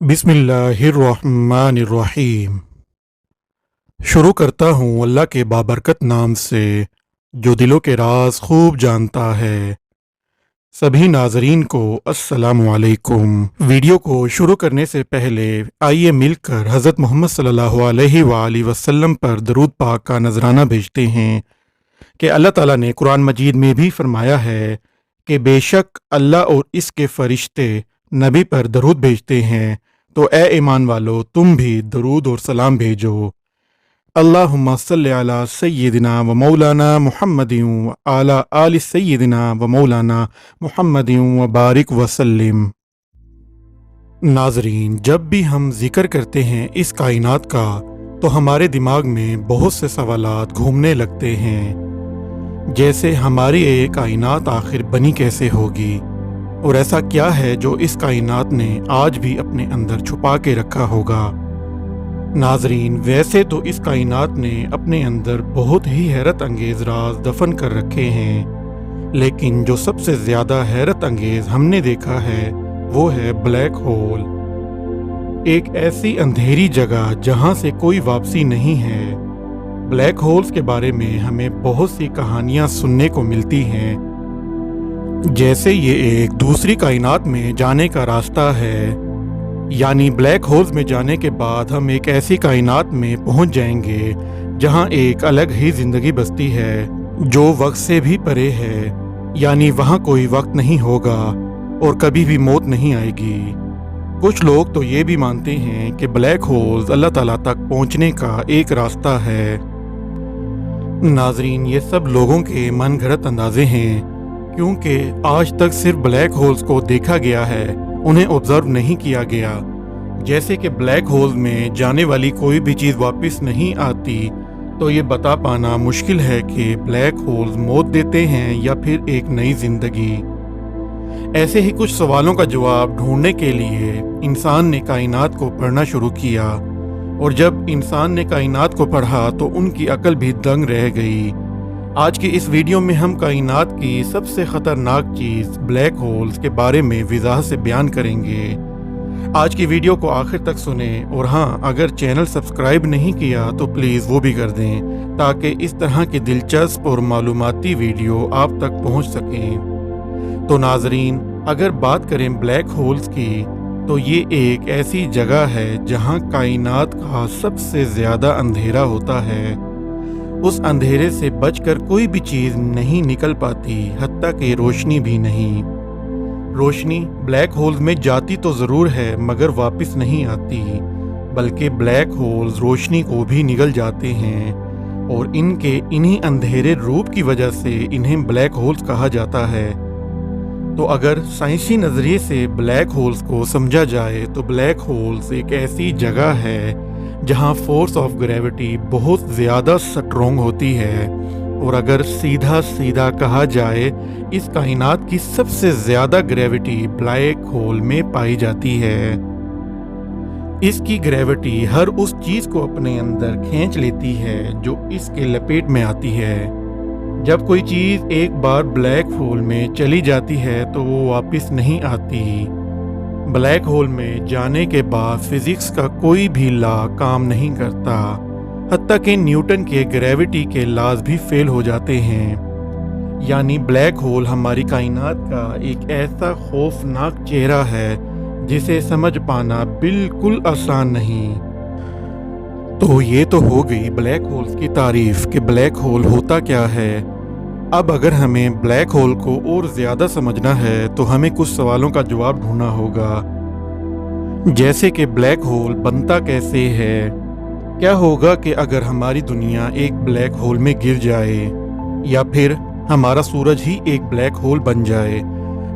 बिस्मिल्लाहिर्रहमानिर्रहीम। शुरू करता हूँ अल्लाह के बाबरकत नाम से जो दिलों के राज खूब जानता है। सभी नाजरीन को अस्सलामु अलैकुम। वीडियो को शुरू करने से पहले आइए मिलकर हज़रत मोहम्मद सल्लल्लाहु अलैहि वसल्लम पर दरूद पाक का नजराना भेजते हैं कि अल्लाह ताला ने कुरान मजीद में भी फरमाया है कि बेशक अल्लाह और इसके फरिश्ते नबी पर दरूद भेजते हैं, तो ए ईमान वालो तुम भी दरूद और सलाम भेजो। अल्लाहुम्मा सल्ली अला सय्यिदिना व मौलाना मुहम्मदिन व अला आलि सय्यिदिना व मौलाना मुहम्मदिन व बारिक वसल्लिम। नाजरीन, जब भी हम जिक्र करते हैं इस कायनात का तो हमारे दिमाग में बहुत से सवालात घूमने लगते हैं, जैसे हमारी ये कायनात आखिर बनी कैसे होगी और ऐसा क्या है जो इस कायनात ने आज भी अपने अंदर छुपा के रखा होगा। नाजरीन, वैसे तो इस कायनात ने अपने अंदर बहुत ही हैरत अंगेज़ राज दफन कर रखे हैं, लेकिन जो सबसे ज़्यादा हैरत अंगेज़ हमने देखा है वो है ब्लैक होल। एक ऐसी अंधेरी जगह जहां से कोई वापसी नहीं है। ब्लैक होल्स के बारे में हमें बहुत सी कहानियां सुनने को मिलती हैं, जैसे ये एक दूसरी कायनात में जाने का रास्ता है, यानी ब्लैक होल्स में जाने के बाद हम एक ऐसी कायनात में पहुंच जाएंगे जहां एक अलग ही ज़िंदगी बसती है जो वक्त से भी परे है, यानी वहां कोई वक्त नहीं होगा और कभी भी मौत नहीं आएगी। कुछ लोग तो ये भी मानते हैं कि ब्लैक होल्स अल्लाह ताला तक पहुंचने का एक रास्ता है। नाजरीन, ये सब लोगों के मन घड़त अंदाजे हैं, क्योंकि आज तक सिर्फ ब्लैक होल्स को देखा गया है, उन्हें ऑब्जर्व नहीं किया गया। जैसे कि ब्लैक होल में जाने वाली कोई भी चीज़ वापस नहीं आती, तो ये बता पाना मुश्किल है कि ब्लैक होल्स मौत देते हैं या फिर एक नई ज़िंदगी। ऐसे ही कुछ सवालों का जवाब ढूंढने के लिए इंसान ने कायनात को पढ़ना शुरू किया, और जब इंसान ने कायनात को पढ़ा तो उनकी अकल भी दंग रह गई। आज की इस वीडियो में हम कायनात की सबसे ख़तरनाक चीज़ ब्लैक होल्स के बारे में विज़ाह से बयान करेंगे। आज की वीडियो को आखिर तक सुनें, और हाँ, अगर चैनल सब्सक्राइब नहीं किया तो प्लीज़ वो भी कर दें, ताकि इस तरह की दिलचस्प और मालूमाती वीडियो आप तक पहुँच सकें। तो नाजरीन, अगर बात करें ब्लैक होल्स की, तो ये एक ऐसी जगह है जहाँ कायनात का सबसे ज़्यादा अंधेरा होता है। उस अंधेरे से बचकर कोई भी चीज़ नहीं निकल पाती, हत्ता कि रोशनी भी नहीं। रोशनी ब्लैक होल्स में जाती तो ज़रूर है, मगर वापस नहीं आती, बल्कि ब्लैक होल्स रोशनी को भी निगल जाते हैं, और इनके इन्हीं अंधेरे रूप की वजह से इन्हें ब्लैक होल्स कहा जाता है। तो अगर साइंसी नज़रिए से ब्लैक होल्स को समझा जाए तो ब्लैक होल्स एक ऐसी जगह है जहां फोर्स ऑफ ग्रेविटी बहुत ज़्यादा स्ट्रॉन्ग होती है, और अगर सीधा सीधा कहा जाए इस कायनात की सबसे ज़्यादा ग्रेविटी ब्लैक होल में पाई जाती है। इसकी ग्रेविटी हर उस चीज़ को अपने अंदर खींच लेती है जो इसके लपेट में आती है। जब कोई चीज़ एक बार ब्लैक होल में चली जाती है तो वो वापस नहीं आती। ब्लैक होल में जाने के बाद फिजिक्स का कोई भी लॉ काम नहीं करता, हत्ता कि न्यूटन के ग्रेविटी के लॉज भी फेल हो जाते हैं। यानी ब्लैक होल हमारी कायनात का एक ऐसा खौफनाक चेहरा है जिसे समझ पाना बिल्कुल आसान नहीं। तो ये तो हो गई ब्लैक होल्स की तारीफ कि ब्लैक होल होता क्या है। अब अगर हमें ब्लैक होल को और ज़्यादा समझना है तो हमें कुछ सवालों का जवाब ढूंढना होगा, जैसे कि ब्लैक होल बनता कैसे है। क्या होगा कि अगर हमारी दुनिया एक ब्लैक होल में गिर जाए, या फिर हमारा सूरज ही एक ब्लैक होल बन जाए,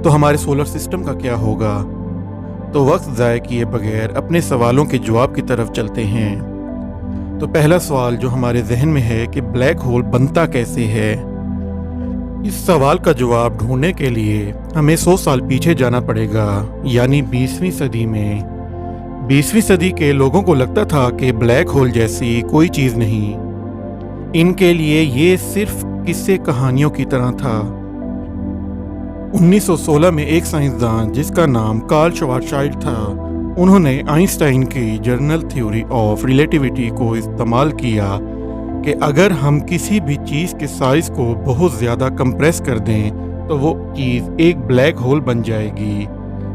तो हमारे सोलर सिस्टम का क्या होगा। तो वक्त ज़ाय किए बगैर अपने सवालों के जवाब की तरफ चलते हैं। तो पहला सवाल जो हमारे जहन में है कि ब्लैक होल बनता कैसे है। इस सवाल का जवाब ढूंढने के लिए हमें 100 साल पीछे जाना पड़ेगा, यानी 20वीं सदी में। 20वीं सदी के लोगों को लगता था कि ब्लैक होल जैसी कोई चीज़ नहीं, इनके लिए ये सिर्फ किस्से कहानियों की तरह था। 1916 में एक साइंसदान जिसका नाम कार्ल श्वार्ज़शाइल्ड था, उन्होंने आइंस्टाइन की जनरल थ्योरी ऑफ रिलेटिविटी को इस्तेमाल किया कि अगर हम किसी भी चीज़ के साइज़ को बहुत ज़्यादा कंप्रेस कर दें तो वो चीज़ एक ब्लैक होल बन जाएगी।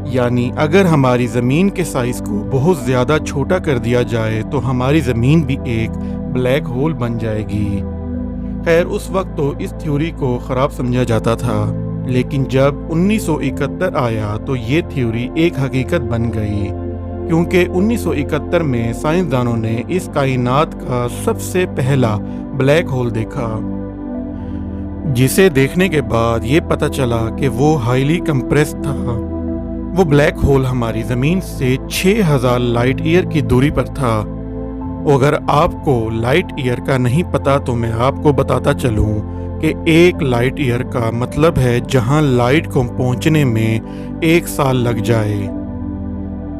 यानी अगर हमारी ज़मीन के साइज़ को बहुत ज़्यादा छोटा कर दिया जाए तो हमारी ज़मीन भी एक ब्लैक होल बन जाएगी। खैर उस वक्त तो इस थ्योरी को ख़राब समझा जाता था, लेकिन जब 1971 आया तो ये थ्योरी एक हकीकत बन गई, क्योंकि 1971 में साइंसदानों ने इस कायनात का सबसे पहला ब्लैक होल देखा, जिसे देखने के बाद ये पता चला कि वो हाईली कंप्रेस था। वो ब्लैक होल हमारी ज़मीन से 6000 लाइट ईयर की दूरी पर था। अगर आपको लाइट ईयर का नहीं पता तो मैं आपको बताता चलूं कि एक लाइट ईयर का मतलब है जहां लाइट को पहुंचने में 1 साल लग जाए।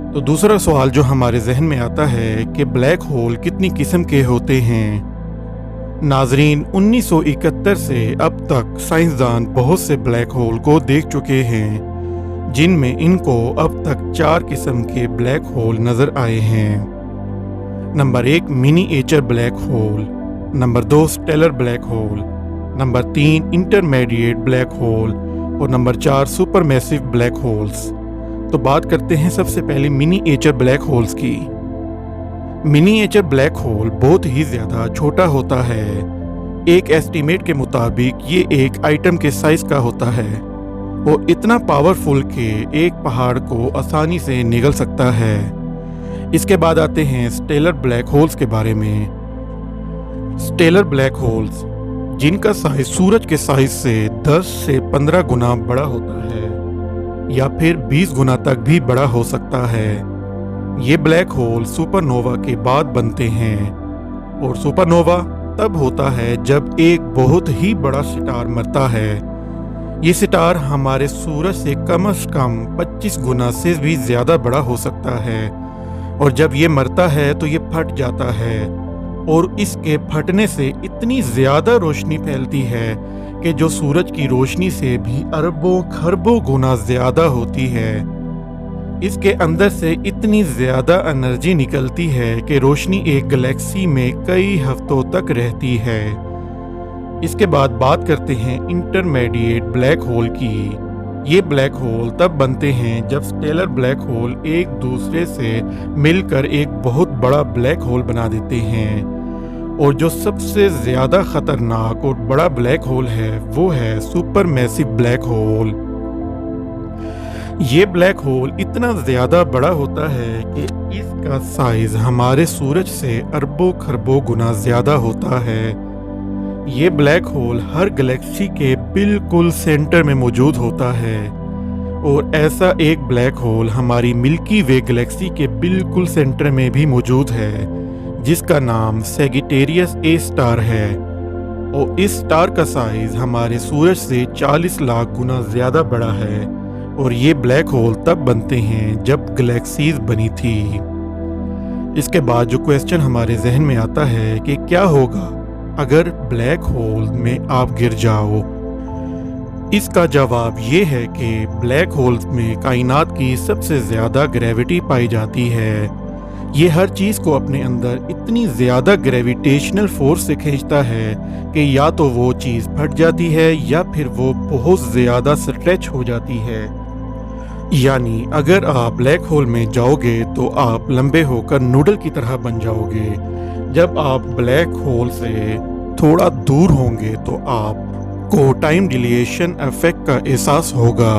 तो दूसरा सवाल जो हमारे जहन में आता है कि ब्लैक होल कितनी किस्म के होते हैं। नाजरीन, 1971 से अब तक साइंसदान बहुत से ब्लैक होल को देख चुके हैं, जिनमें इनको अब तक 4 किस्म के ब्लैक होल नज़र आए हैं। Number 1 miniature black hole, number 2 stellar black hole, number 3 intermediate black hole और नंबर 4 सुपरमैसिव ब्लैक होल्स। तो बात करते हैं सबसे पहले मिनीएचर ब्लैक होल्स की। मिनीएचर ब्लैक होल बहुत ही ज़्यादा छोटा होता है। एक एस्टीमेट के मुताबिक ये एक आइटम के साइज का होता है। वो इतना पावरफुल कि एक पहाड़ को आसानी से निगल सकता है। इसके बाद आते हैं स्टेलर ब्लैक होल्स के बारे में। स्टेलर ब्लैक होल्स जिनका साइज सूरज के साइज से 10 से 15 गुना बड़ा होता है या फिर 20 गुना तक भी बड़ा हो सकता है। ये ब्लैक होल सुपरनोवा के बाद बनते हैं, और सुपरनोवा तब होता है जब एक बहुत ही बड़ा सितार मरता है। ये सितार हमारे सूरज से कम 25 गुना से भी ज़्यादा बड़ा हो सकता है, और जब ये मरता है तो ये फट जाता है, और इसके फटने से इतनी ज़्यादा रोशनी फैलती है कि जो सूरज की रोशनी से भी अरबों खरबों गुना ज़्यादा होती है। इसके अंदर से इतनी ज़्यादा एनर्जी निकलती है कि रोशनी एक गैलेक्सी में कई हफ्तों तक रहती है। इसके बाद बात करते हैं इंटरमीडिएट ब्लैक होल की। ये ब्लैक होल तब बनते हैं जब स्टेलर ब्लैक होल एक दूसरे से मिलकर एक बहुत बड़ा ब्लैक होल बना देते हैं, और जो सबसे ज़्यादा ख़तरनाक और बड़ा ब्लैक होल है वो है सुपरमैसिव ब्लैक होल। ये ब्लैक होल इतना ज़्यादा बड़ा होता है कि इसका साइज़ हमारे सूरज से अरबों खरबों गुना ज़्यादा होता है। ये ब्लैक होल हर गैलेक्सी के बिल्कुल सेंटर में मौजूद होता है, और ऐसा एक ब्लैक होल हमारी मिल्की वे गैलेक्सी के बिल्कुल सेंटर में भी मौजूद है, जिसका नाम सैजिटेरियस ए स्टार है। और इस स्टार का साइज हमारे सूरज से 40 लाख गुना ज़्यादा बड़ा है, और ये ब्लैक होल तब बनते हैं जब गैलेक्सीज बनी थी। इसके बाद जो क्वेश्चन हमारे जहन में आता है कि क्या होगा अगर ब्लैक होल में आप गिर जाओ। इसका जवाब ये है कि ब्लैक होल्स में कायनात की सबसे ज़्यादा ग्रेविटी पाई जाती है। ये हर चीज़ को अपने अंदर इतनी ज़्यादा ग्रेविटेशनल फोर्स से खींचता है कि या तो वो चीज़ फट जाती है या फिर वो बहुत ज़्यादा स्ट्रेच हो जाती है। यानी अगर आप ब्लैक होल में जाओगे तो आप लंबे होकर नूडल की तरह बन जाओगे। जब आप ब्लैक होल से थोड़ा दूर होंगे तो आपको टाइम डिलेशन इफेक्ट का एहसास होगा।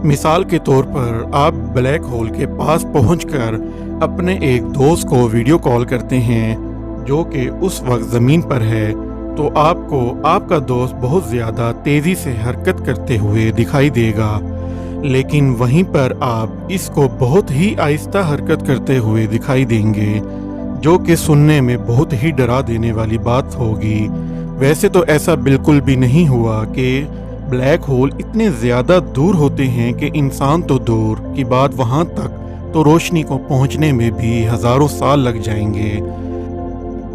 मिसाल के तौर पर आप ब्लैक होल के पास पहुंचकर अपने एक दोस्त को वीडियो कॉल करते हैं जो कि उस वक्त ज़मीन पर है, तो आपको आपका दोस्त बहुत ज़्यादा तेज़ी से हरकत करते हुए दिखाई देगा, लेकिन वहीं पर आप इसको बहुत ही आहिस्ता हरकत करते हुए दिखाई देंगे, जो कि सुनने में बहुत ही डरा देने वाली बात होगी। वैसे तो ऐसा बिल्कुल भी नहीं हुआ कि ब्लैक होल इतने ज़्यादा दूर होते हैं कि इंसान तो दूर की बात वहाँ तक तो रोशनी को पहुँचने में भी हज़ारों साल लग जाएंगे।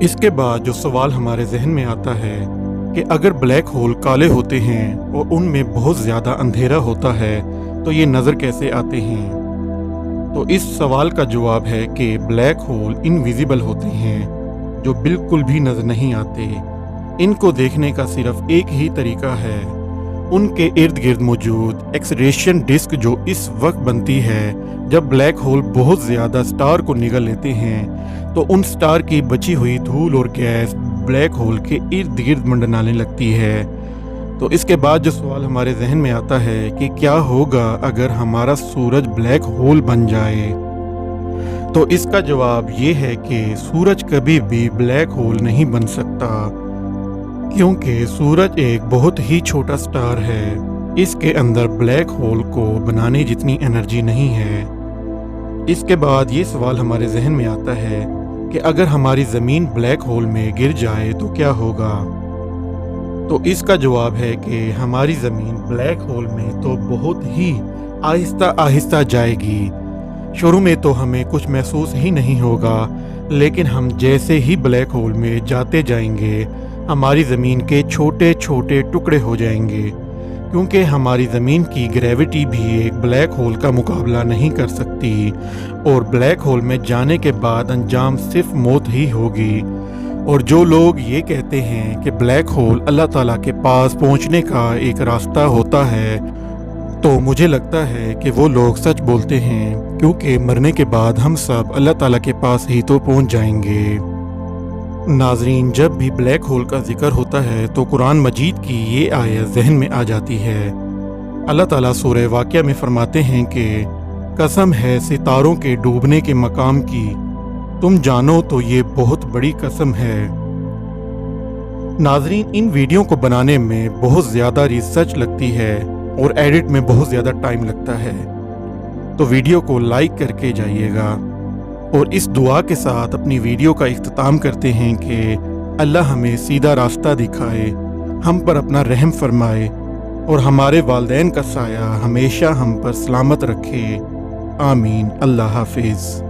इसके बाद जो सवाल हमारे जहन में आता है कि अगर ब्लैक होल काले होते हैं और उनमें बहुत ज़्यादा अंधेरा होता है तो ये नज़र कैसे आते हैं। تو اس سوال کا جواب ہے کہ بلیک ہول انویزیبل ہوتے ہیں، جو بالکل بھی نظر نہیں آتے۔ ان کو دیکھنے کا صرف ایک ہی طریقہ ہے، ان کے ارد گرد موجود ایکسریشن ڈسک جو اس وقت بنتی ہے جب بلیک ہول بہت زیادہ سٹار کو نگل لیتے ہیں، تو ان سٹار کی بچی ہوئی دھول اور گیس بلیک ہول کے ارد گرد منڈلانے لگتی ہے۔ تو اس کے بعد جو سوال ہمارے ذہن میں آتا ہے کہ کیا ہوگا اگر ہمارا سورج بلیک ہول بن جائے؟ تو اس کا جواب یہ ہے کہ سورج کبھی بھی بلیک ہول نہیں بن سکتا، کیونکہ سورج ایک بہت ہی چھوٹا سٹار ہے۔ اس کے اندر بلیک ہول کو بنانے جتنی انرجی نہیں ہے۔ اس کے بعد یہ سوال ہمارے ذہن میں آتا ہے کہ اگر ہماری زمین بلیک ہول میں گر جائے تو کیا ہوگا؟ تو اس کا جواب ہے کہ ہماری زمین بلیک ہول میں تو بہت ہی آہستہ آہستہ جائے گی۔ شروع میں تو ہمیں کچھ محسوس ہی نہیں ہوگا، لیکن ہم جیسے ہی بلیک ہول میں جاتے جائیں گے ہماری زمین کے چھوٹے چھوٹے ٹکڑے ہو جائیں گے، کیونکہ ہماری زمین کی گریوٹی بھی ایک بلیک ہول کا مقابلہ نہیں کر سکتی، اور بلیک ہول میں جانے کے بعد انجام صرف موت ہی ہوگی۔ اور جو لوگ یہ کہتے ہیں کہ بلیک ہول اللہ تعالیٰ کے پاس پہنچنے کا ایک راستہ ہوتا ہے، تو مجھے لگتا ہے کہ وہ لوگ سچ بولتے ہیں، کیونکہ مرنے کے بعد ہم سب اللہ تعالیٰ کے پاس ہی تو پہنچ جائیں گے۔ ناظرین، جب بھی بلیک ہول کا ذکر ہوتا ہے تو قرآن مجید کی یہ آیت ذہن میں آ جاتی ہے۔ اللہ تعالیٰ سورہ واقعہ میں فرماتے ہیں کہ قسم ہے ستاروں کے ڈوبنے کے مقام کی، تم جانو تو یہ بہت بڑی قسم ہے۔ ناظرین، ان ویڈیو کو بنانے میں بہت زیادہ ریسرچ لگتی ہے اور ایڈٹ میں بہت زیادہ ٹائم لگتا ہے، تو ویڈیو کو لائک کر کے جائیے گا، اور اس دعا کے ساتھ اپنی ویڈیو کا اختتام کرتے ہیں کہ اللہ ہمیں سیدھا راستہ دکھائے، ہم پر اپنا رحم فرمائے، اور ہمارے والدین کا سایہ ہمیشہ ہم پر سلامت رکھے۔ آمین۔ اللہ حافظ۔